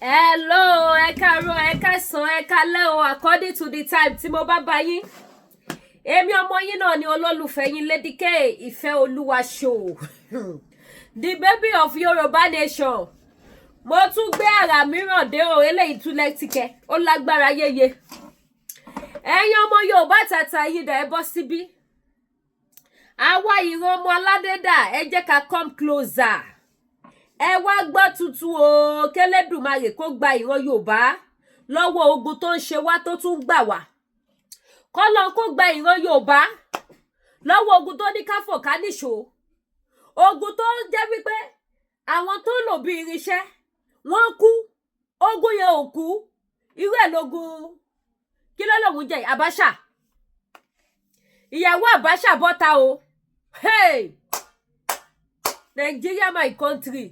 Hello, ẹ káàárọ̀, ẹ káàsán, ẹ káalẹ́ o, according to the time tí mo bá bá yín. Èmi ọmọ yín náà ni olólùfẹ́ yín Lady K, Ìfẹ́ Olúwa show. The baby of Yoruba nation. Mo tún gbé àrà mìíràn dé o, eléyìí tún lẹ́tìkẹ́, ó lágbára yéye. Ẹ̀yin ọmọ Yorùbá tàtà yìí dà ẹ bọ́ síbí. Àwa ìran ọmọ aládé dà, ẹ jẹ́ ká come closer. Ẹ wá gbọ́ tuntun o, k'Ẹlẹ́dùmarè kó gba ìran Yorùbá lọ́wọ́ ogun tó ń ṣe wá tó tún gbà wá. K'Ọlọ́run kó gba ìran Yorùbá lọ́wọ́ ogun tó ní káfò ká níṣó. Ogun tó ń jẹ́ wípé àwọn tó lò bí irinṣẹ́ wọ́n kú, ogun yẹn ò kú. Irú ẹ̀ lógun kí ló lòun jẹ́ Abasha. Ìyàwó Abasha bọ́ta o. Hey! Nigeria my country.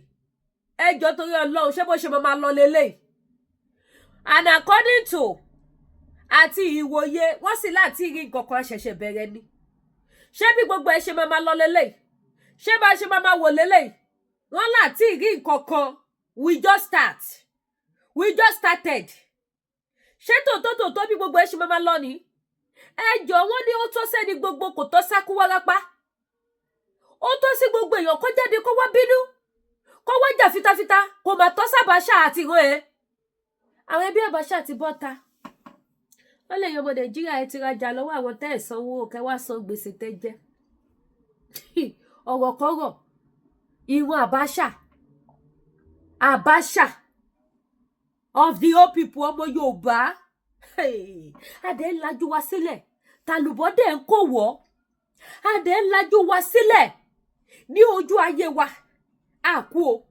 Ẹjọ́ torí Ọlọ́run ṣé bó ṣe máa lọ lélẹ̀. And according to àti ìwòye wọ́n sì láti rí nǹkan ṣẹ̀ṣẹ̀ bẹ̀rẹ̀ ni. Ṣé bí gbogbo ẹ ṣe máa lọ lélẹ̀? Ṣé bá ṣe máa wò lélẹ̀? Wọ́n láti rí nǹkan. We just started. Ṣé tòótọ́ bí gbogbo ẹ ṣe máa lọ ni? Ẹjọ́ wọ́n ní ó tó sẹ́ni gbogbo kò tó sákú wárápá. Ó tó sí gbogbo èèyàn kó jáde kó wá bínú. Kó wá jà fitafita kò mà tọ́ sábàṣà àti ìran ẹ̀. Àwọn ẹbí Abasha ti bọ́ta. Wọ́n lè yan ọmọ Nàìjíríà ẹ ti rajà lọ́wọ́ àwọn tẹ́ ẹ̀ sanwó kẹ́ wá san gbèsè tẹ́ jẹ́. Ọ̀rọ̀ kọ́rọ̀ ìran Abasha of the old people ọmọ Yorùbá. Adé ń lajú wa sílẹ̀. Tàlùbọ́dé ń kó wọ́. Adé ń lajú wa sílẹ̀ ní ojú ayé wa. Àkú o,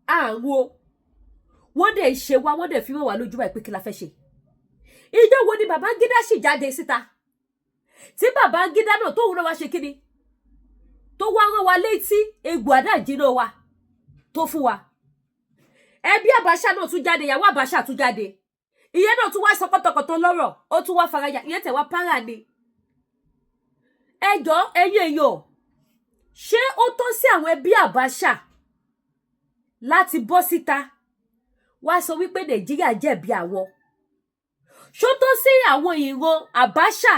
àrùn o. Wọ́n dẹ̀ ṣe wá, wọ́n dẹ̀ fi wọ́n wà lójú báyìí pé kí la fẹ́ ṣe. Ìjọ wo ni Babangida sì jáde síta? Tí Babangida náà tóun náà wá ṣe kíni? Tó wá rán wa létí egbò àdájìnà wa tó fún wa. Ẹbí Abasha náà tún jáde, ìyàwó Abasha tún jáde. Ìyẹn náà tún wá sọ kọ́tọ̀kọ́tọ̀ lọ́rọ̀, ó tún wá faraya, ìyẹn tẹ̀ wá para ni. Ẹjọ́ ẹ̀yin èèyàn, ṣé ó tó sí àwọn ẹbí Abasha láti bọ́ síta wá sọ wípé Nàìjíríà jẹ̀bi àwọn? Ṣó tó sí àwọn ìran Abasha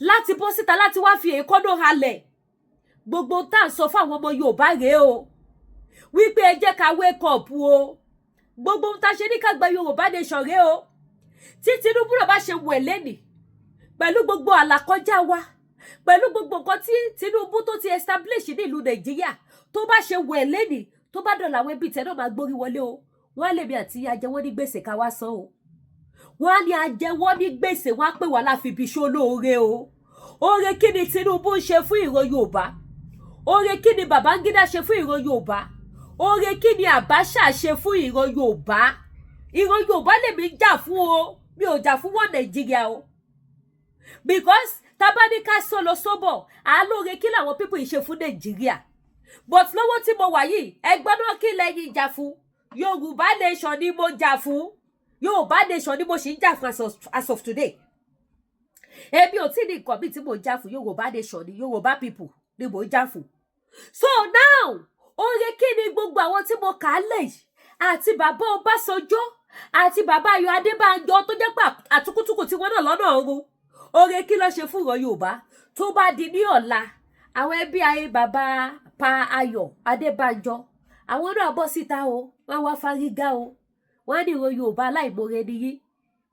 láti bọ́ síta láti wá fi èékánná halẹ̀? Gbogbo tá à ń sọ fún àwọn ọmọ Yorùbá rèé o, wípé ẹ jẹ́ ká wake up o. Gbogbo tá ṣe ní ká gba Yorùbá nation rèé o. Tí Tinubu náà bá ṣe wẹ̀ lẹ́nì pẹ̀lú gbogbo àlàkọjá wa, pẹ̀lú gbogbo nǹkan tí Tinubu tó ti establish ní ìlú Nàìjíríà, tó bá ṣe wẹ̀ lẹ́nì tó bá dọ̀là àwọn ẹbí tẹ̀ náà máa gbórí wọlé o. Wọ́n á lè bí àti ajẹwọ́ ní gbèsè ká wá san o. Wọ́n á ní ajẹwọ́ ní gbèsè, wọ́n á pè wá láfi ibi ṣó lóore o. Oore kí ni Tinubu ń ṣe fún ìran Yorùbá? Oore kí ni Babangida ṣe fún ìran Yorùbá? Oore kí ni Abasha ṣe fún ìran Yorùbá? Ìran Yorùbá lèmi jà fún o. Mi ò jà fún wọn Nàìjíríà o. Because tabanika solo sobo, àlóore kí làwọn people yìí ṣe fún Nàìjíríà. But lọ́wọ́ tí mo wà yìí, ẹgbẹ́ náà kí lẹ́yìn jà fún? Yorùbá nation ni mo jà fún. Yorùbá nation ni mo ṣì ń jà fún as of today. Èmi ò tí ní nǹkan bí tí mo jà fún. Yorùbá nation ni Yorùbá people ni mo jà fún. So now, oore kí ni gbogbo àwọn tí mo kà á lẹ̀ yìí àti bàbá Ọbásanjọ́ àti bàbá Ayọ̀ Adébánjọ tó jẹ́ pé àtúkútúkù tí wọ́n náà lọ́nà ọ̀run. Oore kí ló ṣe fún ìran Yorùbá? Tó bá di ní ọ̀la, àwọn ẹbí ayé bàbá pa Ayọ̀ Adébánjọ, àwọn náà bọ́ síta o, wọ́n wá fárígá o. Wọ́n ní ìran Yorùbá aláìmoore nìyí.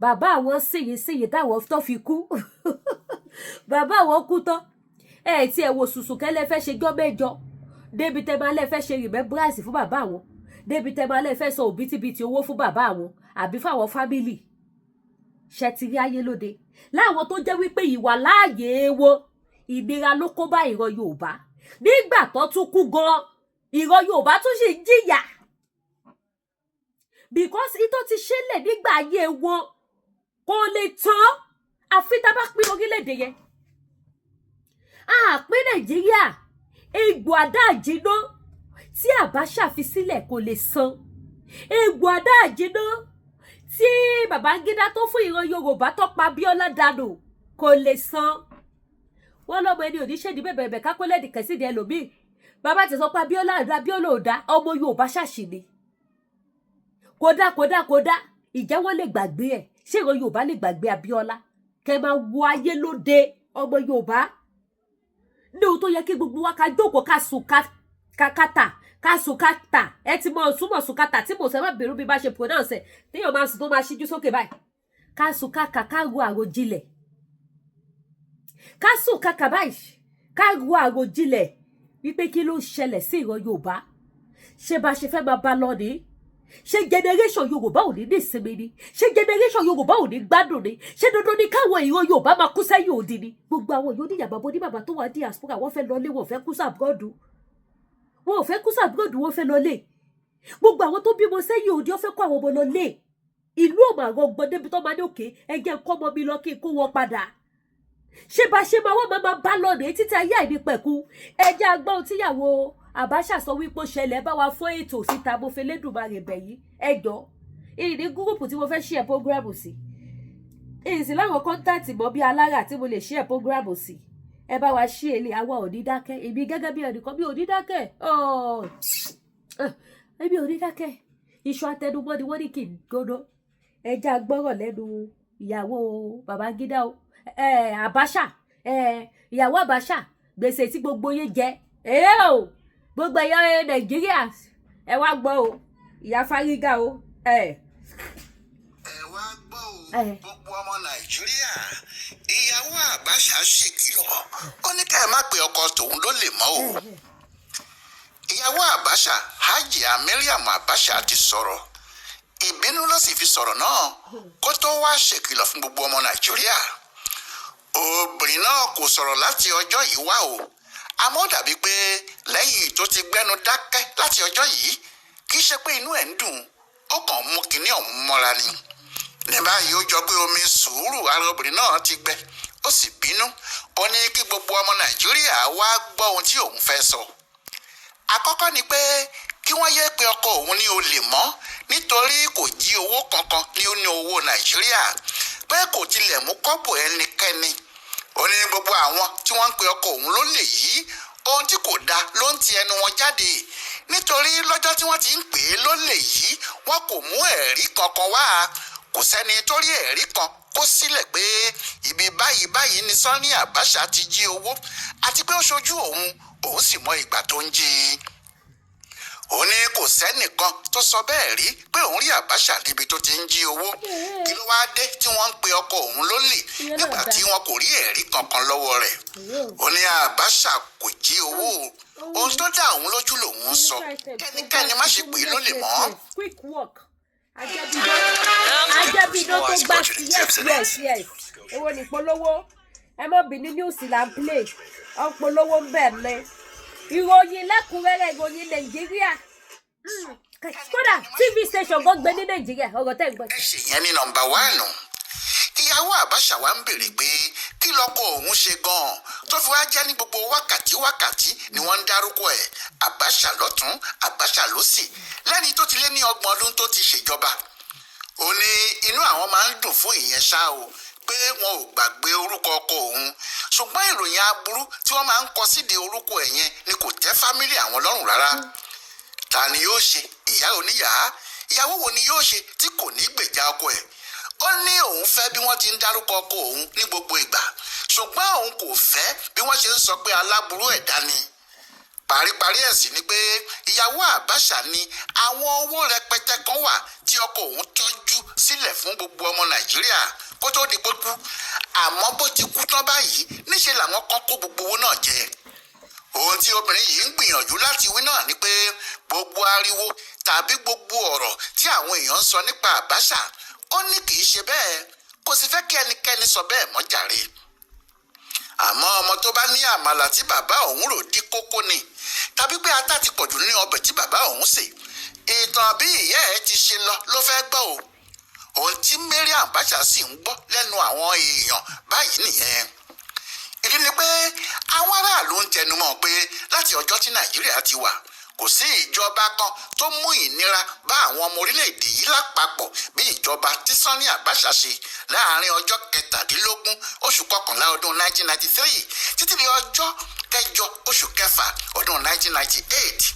Bàbá àwọn síyìn táwọn tó fi kú. Bàbá àwọn kú tán. Tí ẹ wo sùsù kẹ́lẹ́ fẹ́ ṣe jọ́ mẹ́jọ. Débi tẹ́ máa lẹ́ fẹ́ ṣe remembrance fún bàbá àwọn. Débi tẹ́ máa lẹ́ fẹ́ sọ òbítíbitì owó fún bàbá àwọn àbí fáwọn fámìlì. Ṣé ti rí ayé lóde? Láwọn tó jẹ́ wípé ìwà láàyè wọn ìnira ló kó bá ìran Yorùbá. Nígbà tó tún kú gan, ìran Yorùbá tún sì ń jìyà. Because ìtọ́ ti ṣẹlẹ̀ nígbà ayé wọn kò lè tán àfi tá bá pín orílẹ̀-èdè yẹn. Pín Nàìjíríà, egbò àdáàjìná tí Abasha fi sílẹ̀ kò lè san. Egbò àdáàjìná tí Babangida tó fún ìran Yorùbá tó pa Abíọ́lá dànù kò lè san. Wọ́n lọ́mọ ẹni oníṣẹ́ ní bẹ̀bẹ̀bẹ̀ kápẹ́lẹ́dì kẹsìdì ẹlòmíì. Bàbá ti sọ pé Abíọ́lá ò dá ọmọ Yorùbá ṣàṣì ni. kódà ìjẹ́ wọ́n lè gbàgbé ẹ̀ ṣé ìran Yorùbá lè gbàgbé Abíọ́lá kẹ́ máa wo ayé lóde ọmọ Yorùbá ní ohun tó yẹ kí gbogbo wa ká jókòó ká sùn ká sùkátà ẹ ti mọ súnmọ́ sùkátà tí mo sọ má bèrú bí bá ṣe pronounce ẹ téèyàn máa sùn tó máa ṣíjú sókè báyìí ká sùkàkà ká ro àròjinlẹ̀ ká sùkàkà báyìí ká ro àròjinlẹ̀ wípé kí ló ṣẹlẹ̀ sí ìran Yorùbá ṣé bá ṣe fẹ́ máa bá lọ ní ṣé generation Yorùbá ò ní ìsinmi ni ṣé generation Yorùbá ò ní gbádùn ni ṣé dandan ni káwọn ìran Yorùbá máa kú sẹ́yìn òdì ni gbogbo àwọn èèyàn oníyàbá bó ní bàbá tó wà diaspora wọ́n fẹ́ lọ lé wọn fẹ́ kú sàbúrọ̀dù wọn ò fẹ́ kú sàbúrọ̀dù wọn fẹ́ lọ lé gbogbo àwọn tó bímọ sẹ́yìn òdì wọ́n fẹ́ kó àwọn ọmọ lọ lé ìlú ò máa rọgbọ débi tó máa ní òkè ẹgbẹ́ kọ́ ọmọ mi lọ kí n kó wọn padà ṣé bá ṣe máa wọ́n máa bá lọ́nà títí ayé àìnípẹ̀kú ẹjẹ́ agbọ́n tíyàwó Abasha sọ wípé ó ṣẹlẹ̀ bá wa fún ètò síta mo fẹ́ lẹ́dùnmarè bẹ̀yìn ẹjọ́ ìdí gúrùpù tí mo fẹ́ ṣí ẹ̀ prógrámù sí èyí sì láwọn kọ́ńtàtì mọ́ bí alára tí mo lè ṣí ẹ̀ prógrámù sí ẹ bá wa ṣí èlé àwa ò ní dákẹ́ èmi gẹ́gẹ́ bí ẹnìkan mi ò ní dákẹ́ èmi ò ní dákẹ́ iṣu atẹnumọ́ ni wọ́n ní kí n gbóná ẹjẹ́ agbọ́rọ̀ lẹ́nu ìyàwó Babangida Abasha ìyàwó Abasha gbèsè tí gbogbo yín jẹ o gbogbo ẹ̀yọ́ Nàìjíríà ẹ wá gbọ́ o ìyá Fárígá o ẹ wá gbọ́ o gbogbo ọmọ Nàìjíríà ìyàwó Abasha ṣèkìlọ̀ ó ní ká ẹ má pe ọkọ tòun ló lè mọ́ o ìyàwó Abasha Hajiya Mariam Abasha ti sọ̀rọ̀ ìbínú ló sì fi sọ̀rọ̀ náà kó tó wá ṣèkìlọ̀ fún gbogbo ọmọ Nàìjíríà obìnrin náà kò sọ̀rọ̀ láti ọjọ́ yìí wá o àmọ́ ó dàbí pé lẹ́yìn tó ti gbẹ́nu dákẹ́ láti ọjọ́ yìí kì í ṣe pé inú ẹ̀ ń dùn ó kàn mú kinní ọ̀hún mọ́ra ni ní báyìí ó jọ pé omi sùúrù ara obìnrin náà ti gbẹ ó sì bínú ó ní kí gbogbo ọmọ Nàìjíríà wá gbọ́ ohun tí òun fẹ́ sọ àkọ́kọ́ ni pé kí wọ́n yéé pe ọkọ òun ní olè mọ́ nítorí kò jí owó kankan ní owó Nàìjíríà pé kò tilẹ̀ mú kọ́bọ̀ ẹnikẹ́ni ó ní gbogbo àwọn tí wọ́n ń pe ọkọ òun lólè yìí ohun tí kò dáa ló ń ti ẹnu wọn jáde nítorí lọ́jọ́ tí wọ́n ti ń pè é lólè yìí wọn kò mú ẹ̀rí kankan wá kò sẹ́ni tó rí ẹ̀rí kan kó sílẹ̀ pé ibi báyìí ni Sani Abasha ti jí owó àti pé ó ṣojú òun sì mọ ìgbà tó ń jí i ó ní kò sẹ́nìkan tó sọ bẹ́ẹ̀ rí pé òun rí Abasha níbi tó ti ń jí owó kí ló wá dé tí wọ́n ń pe ọkọ òun lólè nígbà tí wọn kò rí ẹ̀rí kankan lọ́wọ́ rẹ̀ ó ní Abasha kò jí owó ohun tó dá òun lójú lòun sọ kẹ́nikẹ́ni má ṣe pè é lólè mọ́. ajẹ́bídó tó gbà sí yes èwo ni polówó ẹ mọ̀ bí ní news là ń play ọ̀pọ̀lówó ń bẹ̀ lẹ́ ìròyìn lẹ́kùnrẹ́rẹ́ ìròyìn Nàìjíríà kódà TV station gan gbé ní Nàìjíríà ọ̀rọ̀ tẹ́ ń gbọ́. ẹ ṣe yẹn ní nọ́mbà 1 ìyàwó Abasha wa ń béèrè pé kí lọkọ òun ṣe gan-an tó fi wá jẹ́ ní gbogbo wákàtí ni wọ́n ń dárúkọ ẹ̀ Abasha lọ́tún Abasha lósì lẹ́ni tó ti lé ní 30 ọdún tó ti ṣèjọba ó ní inú àwọn máa ń dùn fún ìyẹn ṣá o pé wọn ò gbàgbé orúkọ ọkọ òun ṣùgbọ́n ìròyìn aburú tí wọ́n máa ń kọ sídìí orúkọ ẹ̀ yẹn ni kò tẹ́ fámílì àwọn lọ́rùn rárá ta ni yóò ṣe ìyá oníyàá ìyàwó wo ni yóò ṣe tí kò ní gbèjà ọkọ ẹ̀ ó ní òun fẹ́ bí wọ́n ti ń dárúkọ ọkọ òun ní gbogbo ìgbà ṣùgbọ́n òun kò fẹ́ bí wọ́n ṣe ń sọ pé aláburú ẹ̀dá ni paríparí ẹ̀ sì ni pé ìyàwó Abasha ní àwọn owó rẹpẹtẹ kan wà tí ọkọ òun tọ́jú sílẹ̀ fún gbogbo ọmọ Nàìjíríà kó tó di pópú àmọ́ bó ti kú tán báyìí níṣẹ́ làwọn kan kó gbogbo owó náà jẹ ohun tí obìnrin yìí ń gbìyànjú láti wí náà ni pé gbogbo ariwo tàbí gbogbo ọ̀rọ̀ tí àwọn èèyàn ń sọ nípa Abasha ó ní kì í ṣe bẹ́ẹ̀ kò sì fẹ́ kí ẹnikẹ́ni sọ bẹ́ẹ̀ mọ́ jàre àmọ́ ọmọ tó bá ní àmàlà tí bàbá òun rò dí kókó ni tàbí pé ata ti pọ̀jù ní ọbẹ̀ tí bàbá òun sè ìtàn bí ìyá ẹ̀ ti ṣe ló fẹ́ gbọ́ o ohun tí Mariam Abasha sì ń gbọ́ lẹ́nu àwọn èèyàn báyìí nìyẹn ìdí ni pé àwọn aráàlú ń tẹnumọ́ pé láti ọjọ́ tí Nàìjíríà ti wà kò sí ìjọba kan tó mú ìnira bá àwọn ọmọ orílẹ̀-èdè yìí lápapọ̀ bí ìjọba tí Sani Abasha ṣe láàrin ọjọ́ 17 oṣù kọkànlá ọdún 1993 títí di ọjọ́ 8 oṣù kẹfà ọdún 1998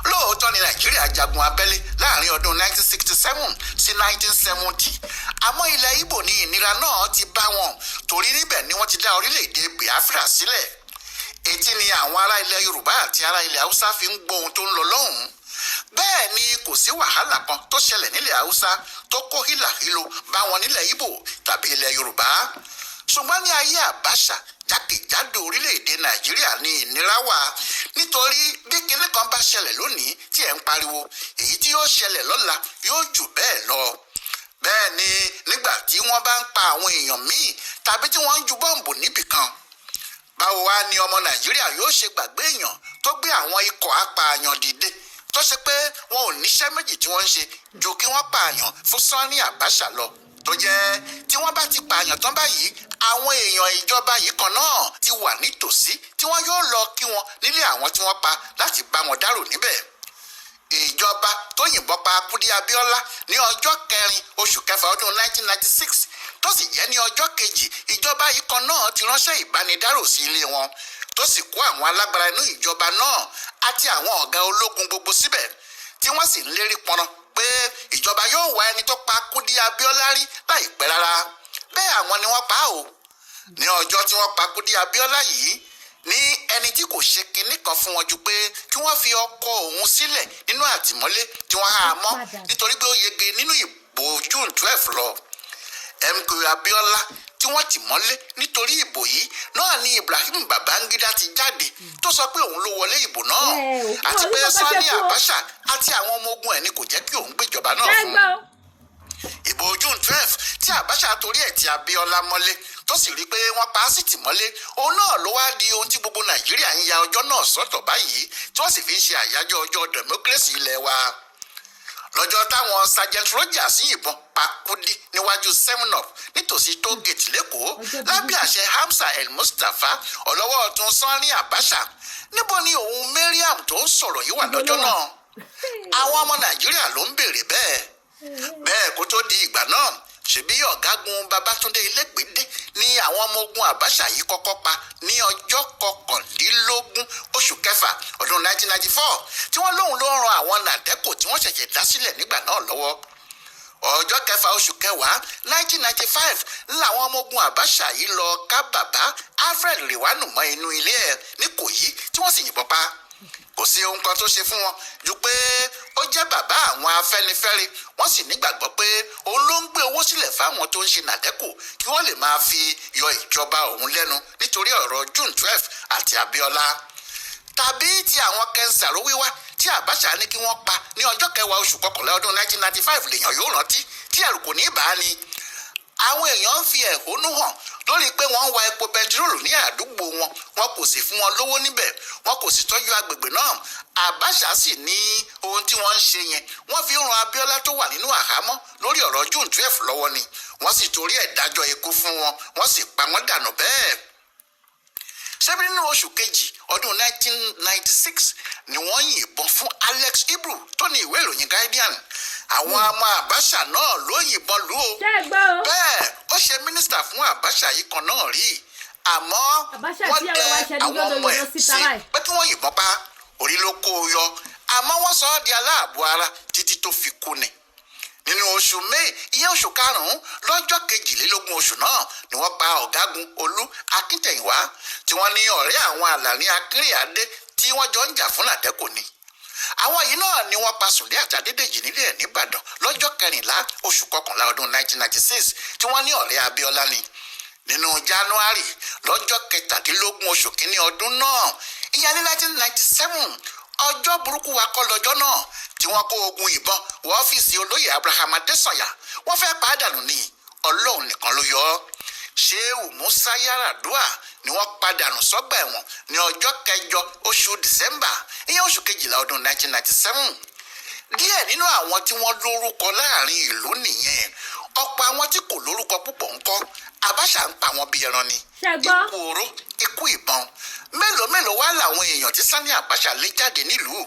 lóòótọ́ ni nàìjíríà jagun abẹ́lé láàrin ọdún 1967 sí 1970 àmọ́ ilẹ̀ Ìgbò ní ìnira náà ti bá wọn torí níbẹ̀ ni wọ́n ti dá orílẹ̀-èdè Biafra sílẹ̀. Etí ni àwọn ará ilẹ̀ Yorùbá àti ará ilẹ̀ Haúsá fi ń gbọ́ ohun tó ń lọ lọ́hùn-ún. Bẹ́ẹ̀ ni kò sí wàhálà kan tó ṣẹlẹ̀ nílẹ̀ Haúsá tó kó hílàhílo bá wọn nílẹ̀ Ìgbò tàbí ilẹ̀ Yorùbá. Ṣùgbọ́n ní ayé Abasha jákèjádò orílẹ̀-èdè Nàìjíríà ní ìnira wà nítorí bí kinní kan bá ṣẹlẹ̀ lónìí tí ẹ̀ ń pariwo èyí tí yóò ṣẹlẹ̀ lọ́la yóò jù bẹ́ẹ̀ lọ. Bẹ́ẹ̀ ni nígbà tí wọ́n bá ń pa àwọn èèyàn míì tàbí tí wọ́n ń ju bọ́ǹbù níbìkan, báwo wá ni ọmọ Nàìjíríà yóò ṣe gbàgbé èèyàn tó gbé àwọn ikọ̀ apààyàn dìde tó ṣe pé wọn ò níṣẹ́ méjì tí wọ́n ń ṣe ju kí wọ́n pààyàn fún Sani Abasha lọ, tó jẹ́ tí wọ́n bá ti pààyàn tán báyìí àwọn èèyàn ìjọba yìí kan náà ti wà nítòsí tí wọ́n yóò lọ kí wọn nílé àwọn tí wọ́n pa láti bá wọn dárò níbẹ̀. Ìjọba tó yìnbọn pa Kúdí Abíọ́lá ní ọjọ́ 4 oṣù kẹfà ọdún 1996 tó sì jẹ́ ní ọjọ́ kejì ìjọba yìí kan náà ti ránṣẹ́ ìbánidárò sí ilé wọn tó sì kó àwọn alágbára inú ìjọba náà àti àwọn ọ̀gá ológun gbogbo síbẹ̀ tí wọ́n sì ń lérí pọnran pé ìjọba yóò wá ẹni tó pa Kúdí Abíọ́lá rí láìpẹ́ rárá. Bẹ́ẹ̀ àwọn ni wọ́n pa á o. Ní ọjọ́ tí wọ́n pa Kúdí Abíọ́lá yìí ní ẹni tí kò ṣe kinní kan fún wọn ju pé kí wọ́n fi ọkọ òun sílẹ̀ nínú àtìmọ́lé tí wọ́n há a mọ́ nítorí pé ó yege nínú ìbò June 12 lọ. MK Abíọ́lá tí wọ́n tì mọ́lé nítorí ìbò yìí náà ni Ibrahim Babangida ti jáde tó sọ pé òun ló wọlé ìbò náà àti pé Sani Abasha àti àwọn ọmọ ogun ẹ̀ ni kò jẹ́ kí òun gbéjọba náà fún un. Ìbò June 12 tí Abasha torí ẹ̀ ti Abíọ́lá mọ́lé tó sì rí i pé wọ́n pa á sì tì mọ́lé òun náà ló wá di ohun tí gbogbo Nàìjíríà ń ya ọjọ́ náà sọ́tọ̀ báyìí tí wọ́n sì fi ń ṣe àyájọ́ ọjọ́ democracy ilẹ̀ wa. Lọ́jọ́ táwọn Sergeant Rogers yìnbọn pa Kúdí níwájú 7up nítòsí tógèètì lẹ́kọ̀ọ́ lábẹ́ àṣẹ Hamza El Mustapha ọlọ́wọ́ ọ̀tún Sani Abasha. Níbo ni òun Mariam tó ń sọ̀rọ̀ yìí wà lọ́jọ́ náà? Àwọn ọmọ Nàìjíríà ló ń béèrè bẹ́ẹ̀. Bẹ́ẹ̀ kó tó di ìgbà náà ṣebí ọ̀gágun Babátúndé Ilégbèdé ní àwọn ọmọ ogun Abasha yìí kọ́kọ́ pa ní ọjọ́ 21 oṣù kẹfà ọdún 1994 tí wọ́n lóun ló ran àwọn nàdẹ́kò tí wọ́n ṣẹ̀ṣẹ̀ dá sílẹ̀ nígbà náà lọ́wọ́. Ọjọ́ kẹfà oṣù kẹwàá 1995 làwọn ọmọ ogun Abasha yìí lọ ká bàbá Alfred Riwanu mọ́ inú ilé ẹ̀ ní Ìkòyí tí wọ́n sì yìnbọn pa. Kò sí ohun kan tó ṣe fún wọn ju pé ó jẹ́ bàbá àwọn Afẹ́nifẹ́re wọ́n sì nígbàgbọ́ pé òun ló ń gbé owó sílẹ̀ fáwọn tó ń ṣe nàdẹ́kò kí wọ́n lè máa fi yọ ìjọba òun lẹ́nu nítorí ọ̀rọ̀ June 12 àti Abíọ́lá. Tàbí ti àwọn kẹnsàró wíwá tí Abasha ní kí wọ́n pa ní ọjọ́ 10 oṣù kọkànlá ọdún 1995 lèèyàn yóò rántí tí ẹ̀rù kò ní bá a ní. Àwọn èèyàn ń fi ẹ̀hónú hàn lórí pé wọ́n ń wa epo bẹntiróòlù ní àdúgbò wọn kò sì fún wọn lówó níbẹ̀ wọn kò sì tọ́jú agbègbè náà. Abasha sì ní ohun tí wọ́n ń ṣe yẹn wọ́n fi ń ran Abíọ́lá tó wà nínú àhámọ́ lórí ọ̀rọ̀ June 12 lọ́wọ́ ni wọ́n sì torí ẹ̀ dájọ́ ikú fún wọn wọ́n sì pa wọ́n dànù bẹ́ẹ̀. Ṣebí nínú oṣù kejì ọdún 1996 ni wọ́n yìnbọn fún Alex Ibru tó ní ìwé ìròyìn Guardian. Àwọn ọmọ Abasha náà ló yìnbọn lù ó. Bẹ́ẹ̀ ó ṣe mínísítà fún Abasha yìí kan náà rí àmọ́ wọ́n dẹ àwọn ọmọ ẹ̀ sí pé kí wọ́n yìnbọn pa orí ló kó o yọ àmọ́ wọ́n sọ ọ́ di aláàbò ara títí tó fi kú ni. Nínú oṣù May ìyẹn oṣù karùn-ún lọ́jọ́ 22 oṣù náà ni wọ́n pa ọ̀gágun Olú Akíntẹ̀yìnwá tí wọ́n ní ọ̀rẹ́ àwọn Àlàní Akínrìnádé tí wọ́n jọ ń jà fún nàdẹ́kò ni. Àwọn yìí náà ni wọ́n pa Sùlé àti Adédèjì nílé ẹ̀ nìbàdàn lọ́jọ́ 14 oṣù kọkànlá ọdún 1996 tí wọ́n ní ọ̀rẹ́ Abíọ́lá ni. Nínú January lọ́jọ́ 17 oṣù kínní ọdún náà ìyẹn ní 1997 ọjọ́ burúkú wa kọ́ lọ́jọ́ náà tí wọ́n kó ogun ìbọn wọ ọ́fíìsì olóyè Abraham Adésànyà wọ́n fẹ́ pàdánù ní Ọlọ́run nìkan ló yọ ọ́. Ṣéhù Musa Yaradua ni wọ́n pàdánù sọ́gbà ẹ̀wọ̀n ní ọjọ́ 8 oṣù December ìyẹn oṣù 12 ọdún 1997. Díẹ̀ nínú àwọn tí wọ́n lórúkọ láàrin ìlú nìyẹn ọ̀pọ̀ àwọn tí kò lórúkọ púpọ̀ ńkọ́ Abasha ń pa wọn bí ẹran ni. Ikú oró ikú ìbọn mélòó wá làwọn èèyàn tí Sani Abasha lé jáde nílùú.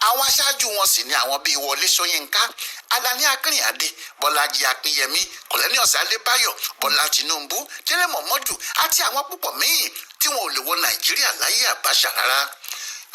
Àwọn aṣáájú wọn sì ni àwọn bíi Wọlé Ṣóyínká, Alani Akínrìnádé, Bọ́lájí Akínyẹmí, Kọ̀lẹ́níọ̀sì Adébáyọ̀, Bọ́lá Tinubu, Délé Mọ̀mọ́dù àti àwọn púpọ̀ míì tí wọn ò lè wọ Nàìjíríà láyé Abasha rárá.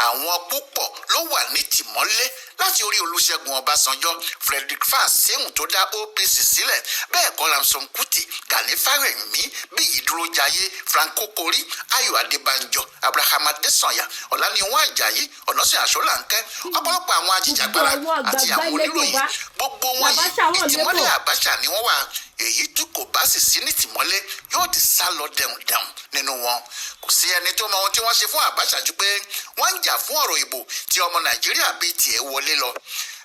àwọn púpọ̀ ló wà ní tìmọ́lé láti orí Olúṣẹ́gun Ọbásanjọ́, Frederick Fasehun tó dá OPC sílẹ̀, bẹ́ẹ̀ kọ́ Ramson Kuti, Gani Fáwẹ̀hìnmí, Bíyì Dúrójayé, Frank Kokori, Ayọ̀ Adébánjọ, Abraham Adésànyà, Ọláníwọ̀n Àjàyí, Ọ̀nàsìn Àṣọlánkẹ́, ọ̀pọ̀lọpọ̀ àwọn ajìjàgbara àti àwọn oníròyìn, gbogbo wọn yìí ìtìmọ́lé Abasha ni wọ́n wà. Èyí tí kò bá sì sí ní tìmọ́lé yóò di sá lọ dẹ̀hùndẹ̀hùn nínú wọn. Kò sí ẹni tó mọ ohun tí wọ́n ṣe fún Abasha ju pé wọ́n ń jà fún ọ̀rọ̀ ìbò tí ọmọ Nàìjíríà bíi tiẹ̀ wọlé lọ.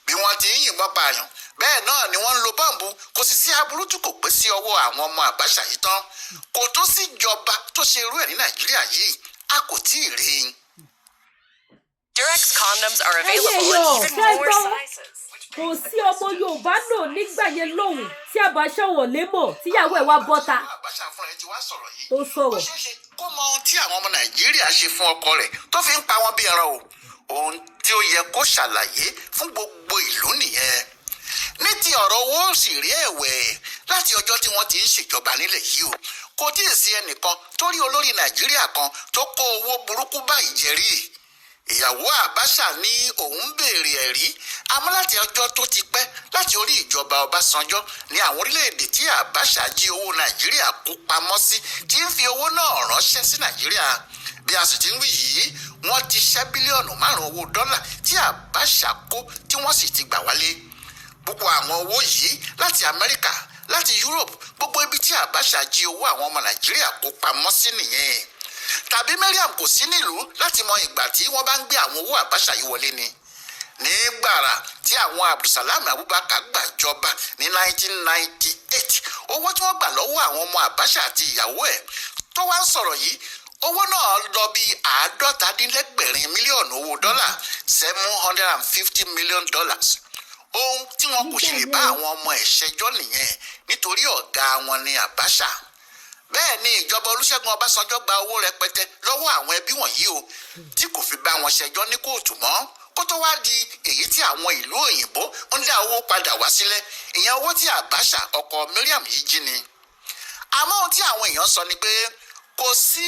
Bí wọ́n ti ń yìnbọn pààyàn bẹ́ẹ̀ náà ni wọ́n ń lo bọ́ǹbù. Kò sì sí aburú tí kò pé sí ọwọ́ àwọn ọmọ Abasha yìí tán. Kò tó sí ìjọba tó ṣe irú ẹ̀ ní Nàìjíríà yìí, a kò tí ì rí i. Durex condoms are available in even more sizes. Kò sí ọmọ Yorùbá náà nígbà yẹn lóhùn tí Abasha wọ̀ lémọ̀ tíyàwó ẹ̀ wá bọ́ta tó sọ̀rọ̀. Kó mọ ohun tí àwọn ọmọ Nàìjíríà ṣe fún ọkọ rẹ̀ tó fi ń pa wọ́n bí ẹran o. Ohun tí ó yẹ kó ṣàlàyé fún gbogbo ìlú nìyẹn. Ní ti ọ̀rọ̀ owó sì rí ẹ̀wẹ̀ láti ọjọ́ tí wọ́n ti ń ṣèjọba nílẹ̀ yìí o. Kò tí ì sí ẹnìkan tó rí olórí Nàìjíríà kan tó kó owó burúkú báyìí jẹ rí. Ìyàwó Abasha ní òun béèrè ẹ̀rí àmọ́ láti ọjọ́ tó ti pẹ́ láti orí ìjọba Ọbásanjọ́ ní àwọn orílẹ̀-èdè tí Abasha jí owó Nàìjíríà kó pamọ́ sí tí ń fi owó náà ránṣẹ́ sí Nàìjíríà. Bí a sì ti ń wí yìí, wọ́n ti ṣẹ́ bílíọ̀nù 5 owó dọ́là tí Abasha kó tí wọ́n sì ti gbà wálé. Púpọ̀ àwọn owó yìí láti Amẹ́ríkà, láti Europe, gbogbo ibi tí Abasha jí owó àwọn ọmọ Nàìjíríà kó pamọ́ sí nìyẹn. Tàbí Mariam kò sí nílùú láti mọ ìgbà tí wọ́n bá ń gbé àwọn owó Abasha yìí wọlé ni. Nígbàrà tí àwọn Abdulsalam Abubakar gbàjọba ní 1998, owó tí wọ́n gbà lọ́wọ́ àwọn ọmọ Abasha àti ìyàwó ẹ̀ tó wá ń sọ̀rọ̀ yìí, owó náà lọ bí 50 mílíọ̀nù owó dọ́là, $750 million. Ohun tí wọn kò sì lè bá àwọn ọmọ ẹ̀ ṣẹjọ́ nìyẹn nítorí ọ̀gá wọn ni Abasha. Bẹ́ẹ̀ ni ìjọba Olúṣẹ́gun Ọbásanjọ́ gba owó rẹpẹtẹ lọ́wọ́ àwọn ẹbí wọ̀nyí o, tí kò fi bá wọn ṣẹjọ́ ní kóòtù mọ́, kó tó wá di èyí tí àwọn ìlú òyìnbó ń dá owó padà wá sílẹ̀, ìyẹn owó tí Abasha ọkọ Mariam yìí jí ni. Àmọ́ ohun tí àwọn èèyàn sọ ni pé kò sí